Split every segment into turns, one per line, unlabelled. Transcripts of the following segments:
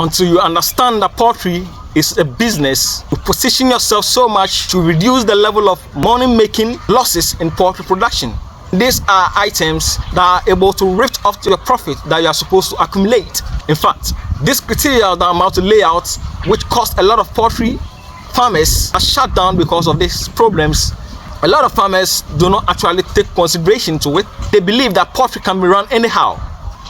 until you understand that poultry is a business. You position yourself so much to reduce the level of money-making losses in poultry production. These are items that are able to lift up to your profit that you are supposed to accumulate. In fact, this criteria that I'm about to lay out, which cost a lot of poultry farmers, are shut down because of these problems. A lot of farmers do not actually take consideration to it. They believe that poultry can be run anyhow.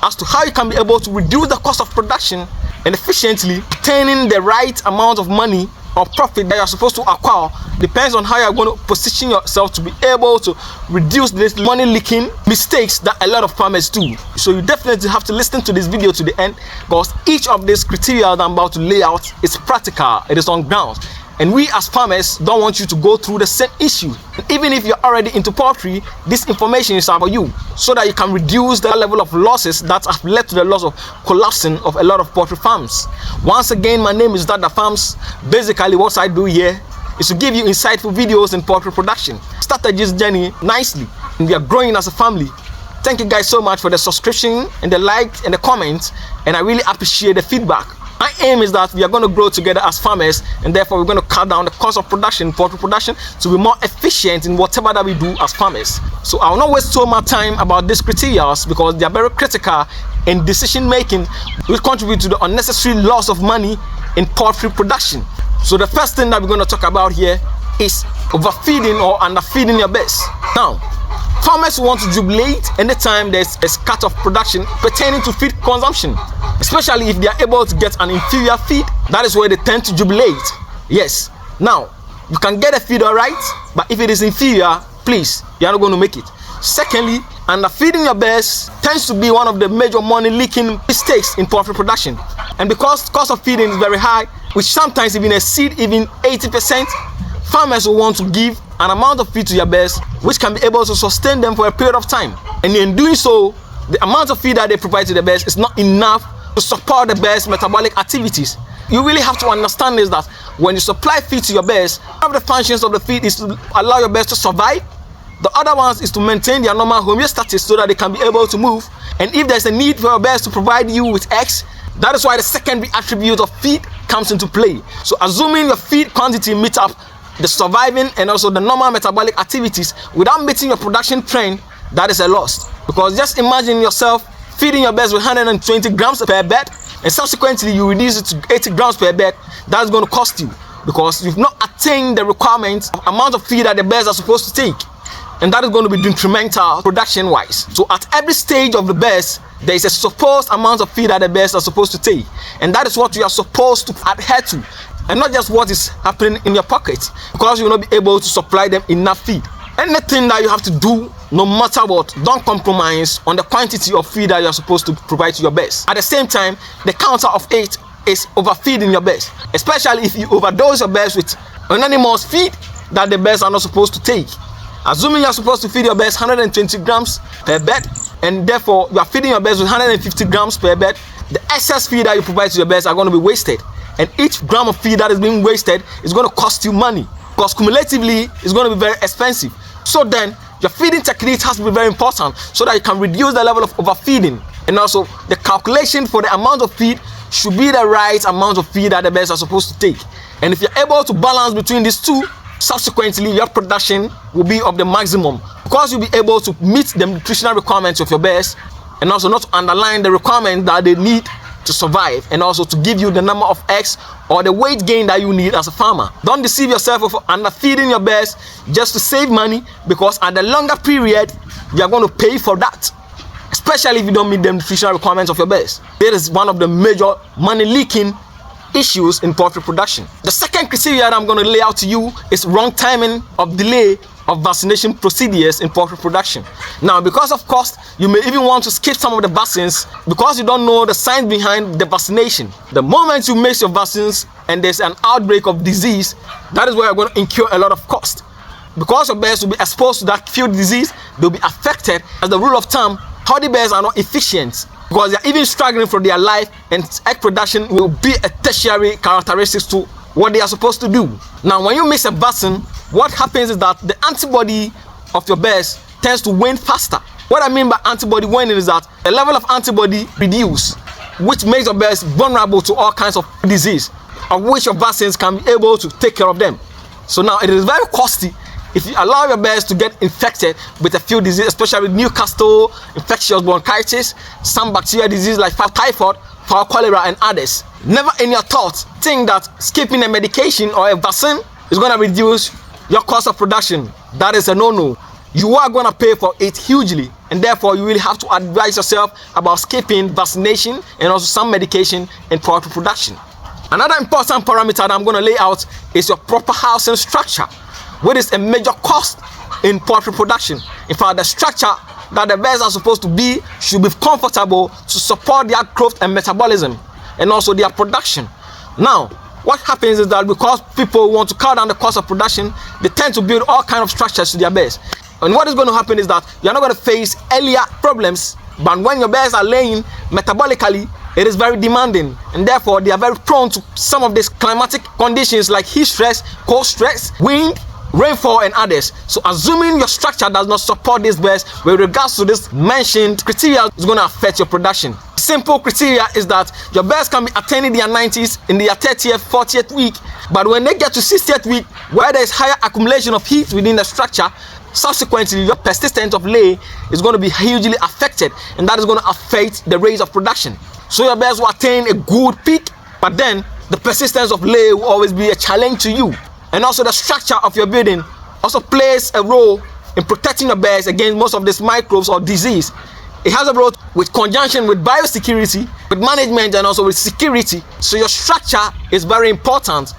As to how you can be able to reduce the cost of production and efficiently obtaining the right amount of money or profit that you're supposed to acquire depends on how you're going to position yourself to be able to reduce this money leaking mistakes that a lot of farmers do. So you definitely have to listen to this video to the end, because each of these criteria that I'm about to lay out is practical, it is on ground. And we as farmers don't want you to go through the same issue. And even if you're already into poultry, this information is about you, so that you can reduce the level of losses that have led to the loss of collapsing of a lot of poultry farms. Once again, my name is Dada Farms. Basically, what I do here is to give you insightful videos in poultry production. Started this journey nicely, and we are growing as a family. Thank you guys so much for the subscription and the likes and the comments, and I really appreciate the feedback. My aim is that we are going to grow together as farmers, and therefore we're going to cut down the cost of production, poultry production, to be more efficient in whatever that we do as farmers. So I will not waste so much time about these criteria, because they are very critical in decision making, which contribute to the unnecessary loss of money in poultry production. So the first thing that we're going to talk about here is overfeeding or underfeeding your birds. Now, farmers want to jubilate anytime there's a cut of production pertaining to feed consumption, especially if they are able to get an inferior feed. That is where they tend to jubilate. Yes, now you can get a feed alright, but if it is inferior, please, you are not going to make it. Secondly, underfeeding your birds tends to be one of the major money leaking mistakes in poultry production. And because the cost of feeding is very high, which sometimes even exceed even 80%, farmers will want to give an amount of feed to your birds which can be able to sustain them for a period of time. And in doing so, the amount of feed that they provide to the birds is not enough to support the birds' metabolic activities. You really have to understand is that when you supply feed to your birds, one of the functions of the feed is to allow your birds to survive. The other ones is to maintain their normal homeostasis so that they can be able to move. And if there's a need for your birds to provide you with eggs, that is why the secondary attribute of feed comes into play. So assuming your feed quantity meets up the surviving and also the normal metabolic activities without meeting your production trend, that is a loss. Because just imagine yourself feeding your birds with 120 grams per bed, and subsequently you reduce it to 80 grams per bed. That's going to cost you, because you've not attained the requirement of amount of feed that the birds are supposed to take, and that is going to be detrimental production wise. So at every stage of the birds, there is a supposed amount of feed that the birds are supposed to take, and that is what you are supposed to adhere to, and not just what is happening in your pocket, because you will not be able to supply them enough feed. Anything that you have to do, no matter what, don't compromise on the quantity of feed that you are supposed to provide to your birds. At the same time, the counter of it is overfeeding your birds, especially if you overdose your birds with anonymous feed that the birds are not supposed to take. Assuming you are supposed to feed your birds 120 grams per bed, and therefore you are feeding your birds with 150 grams per bed, the excess feed that you provide to your birds are going to be wasted. And each gram of feed that is being wasted is going to cost you money, because cumulatively it's going to be very expensive. So then your feeding technique has to be very important, so that you can reduce the level of overfeeding. And also the calculation for the amount of feed should be the right amount of feed that the birds are supposed to take. And if you're able to balance between these two, subsequently your production will be of the maximum, because you'll be able to meet the nutritional requirements of your birds, and also not to underline the requirement that they need to survive, and also to give you the number of eggs or the weight gain that you need as a farmer. Don't deceive yourself of underfeeding your birds just to save money, because at the longer period you are going to pay for that, especially if you don't meet the nutritional requirements of your birds. It is one of the major money leaking issues in poultry production. The second criteria that I'm going to lay out to you is wrong timing of delay of vaccination procedures in poultry production. Now, because of cost, you may even want to skip some of the vaccines because you don't know the science behind the vaccination. The moment you miss your vaccines and there's an outbreak of disease, that is where you're going to incur a lot of cost. Because your birds will be exposed to that field disease, they'll be affected. As the rule of thumb, hardy birds are not efficient, because they're even struggling for their life, and egg production will be a tertiary characteristic to what they are supposed to do. Now, when you miss a vaccine, what happens is that the antibody of your birds tends to wane faster. What I mean by antibody waning is that the level of antibody reduces. which makes your birds vulnerable to all kinds of disease, of which your vaccines can be able to take care of them. So now it is very costly if you allow your birds to get infected with a few diseases, especially with Newcastle, infectious bronchitis, some bacterial disease like typhoid, fowl cholera, and others. Never in your thoughts think that skipping a medication or a vaccine is going to reduce your cost of production. That is a no-no. You are going to pay for it hugely, and therefore you will have to advise yourself about skipping vaccination and also some medication in poultry production. Another important parameter that I'm going to lay out is your proper housing structure, which is a major cost in poultry production. In fact, the structure that the birds are supposed to be should be comfortable to support their growth and metabolism and also their production. Now, what happens is that because people want to cut down the cost of production, they tend to build all kinds of structures to their birds. And what is going to happen is that you're not going to face earlier problems, but when your birds are laying metabolically, it is very demanding, and therefore they are very prone to some of these climatic conditions like heat stress, cold stress, wind, rainfall, and others. So assuming your structure does not support these birds with regards to this mentioned criteria, is going to affect your production. Simple criteria is that your birds can be attaining their 90s in their 30th, 40th week, but when they get to 60th week, where there is higher accumulation of heat within the structure, subsequently your persistence of lay is going to be hugely affected, and that is going to affect the rate of production. So your birds will attain a good peak, but then the persistence of lay will always be a challenge to you. And also the structure of your building also plays a role in protecting your birds against most of these microbes or disease. It has a role with conjunction with biosecurity, with management, and also with security. So your structure is very important.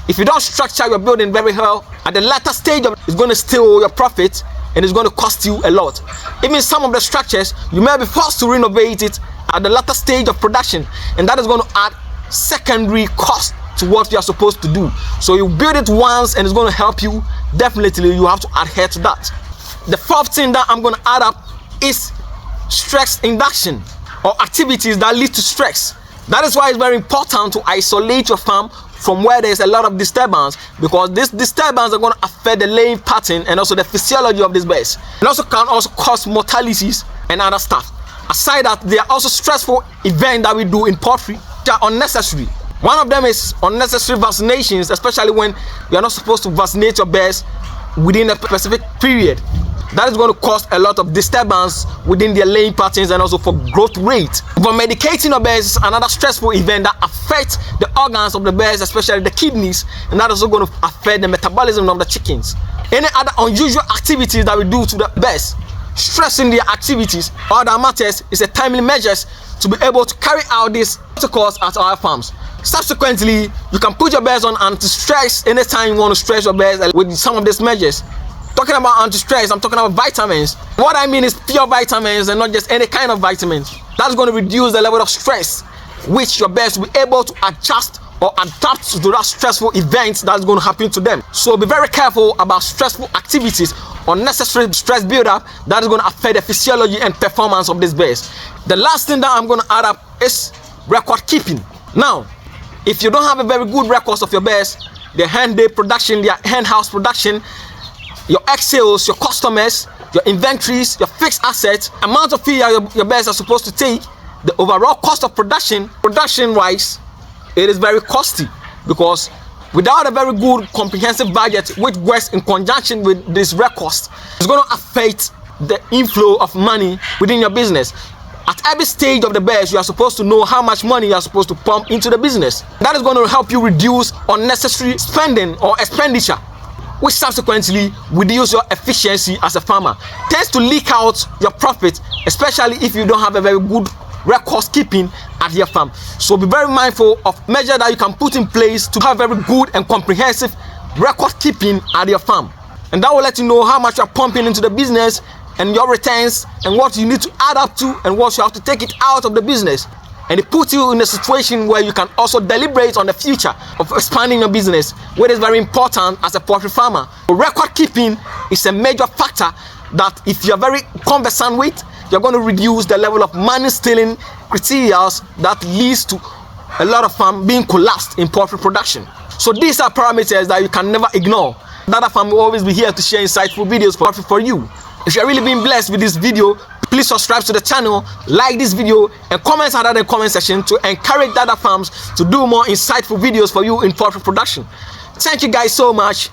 If you don't structure your building very well, at the latter stage it's going to steal your profit and it's going to cost you a lot. Even some of the structures, you may be forced to renovate it at the latter stage of production, and that is going to add secondary cost to what you are supposed to do. So you build it once and it's going to help you. Definitely you have to adhere to that. The fourth thing that I'm going to add up is stress induction, or activities that lead to stress. That is why it's very important to isolate your farm from where there is a lot of disturbance, because this disturbance are going to affect the laying pattern and also the physiology of these birds. It also can also cause mortalities and other stuff. Aside that, there are also stressful events that we do in poultry that are unnecessary. One of them is unnecessary vaccinations, especially when you are not supposed to vaccinate your birds within a specific period. That is going to cause a lot of disturbance within their laying patterns and also for growth rate. But medicating your birds is another stressful event that affects the organs of the birds, especially the kidneys, and that is also going to affect the metabolism of the chickens. Any other unusual activities that we do to the birds, stressing their activities, all that matters is a timely measures to be able to carry out these protocols at our farms. Subsequently, you can put your birds on anti-stress anytime you want to stress your birds with some of these measures. Talking about anti-stress, I'm talking about vitamins. What I mean is pure vitamins and not just any kind of vitamins. That's going to reduce the level of stress, which your birds will be able to adjust or adapt to that stressful events that's going to happen to them. So be very careful about stressful activities, unnecessary stress buildup that is going to affect the physiology and performance of these birds. The last thing that I'm going to add up is record keeping. Now, if you don't have a very good records of your birds, their hen day production, their hen house production, your egg sales, your customers, your inventories, your fixed assets, amount of feed your birds are supposed to take, the overall cost of production wise, it is very costly, because without a very good comprehensive budget which works in conjunction with this records, it's going to affect the inflow of money within your business. At every stage of the birds, you are supposed to know how much money you are supposed to pump into the business. That is going to help you reduce unnecessary spending or expenditure, which subsequently reduce your efficiency as a farmer. Tends to leak out your profit, especially if you don't have a very good record keeping at your farm. So be very mindful of measures that you can put in place to have very good and comprehensive record keeping at your farm. And that will let you know how much you are pumping into the business and your returns, and what you need to add up to and what you have to take it out of the business. And it puts you in a situation where you can also deliberate on the future of expanding your business, which is very important as a poultry farmer. Record keeping is a major factor that if you're very conversant with, you're going to reduce the level of money stealing criteria that leads to a lot of farm being collapsed in poultry production. So these are parameters that you can never ignore. That farm will always be here to share insightful videos for you. If you're really being blessed with this video, Please subscribe to the channel, like this video, and comment under the comment section to encourage other farms to do more insightful videos for you in poultry production. Thank you guys so much.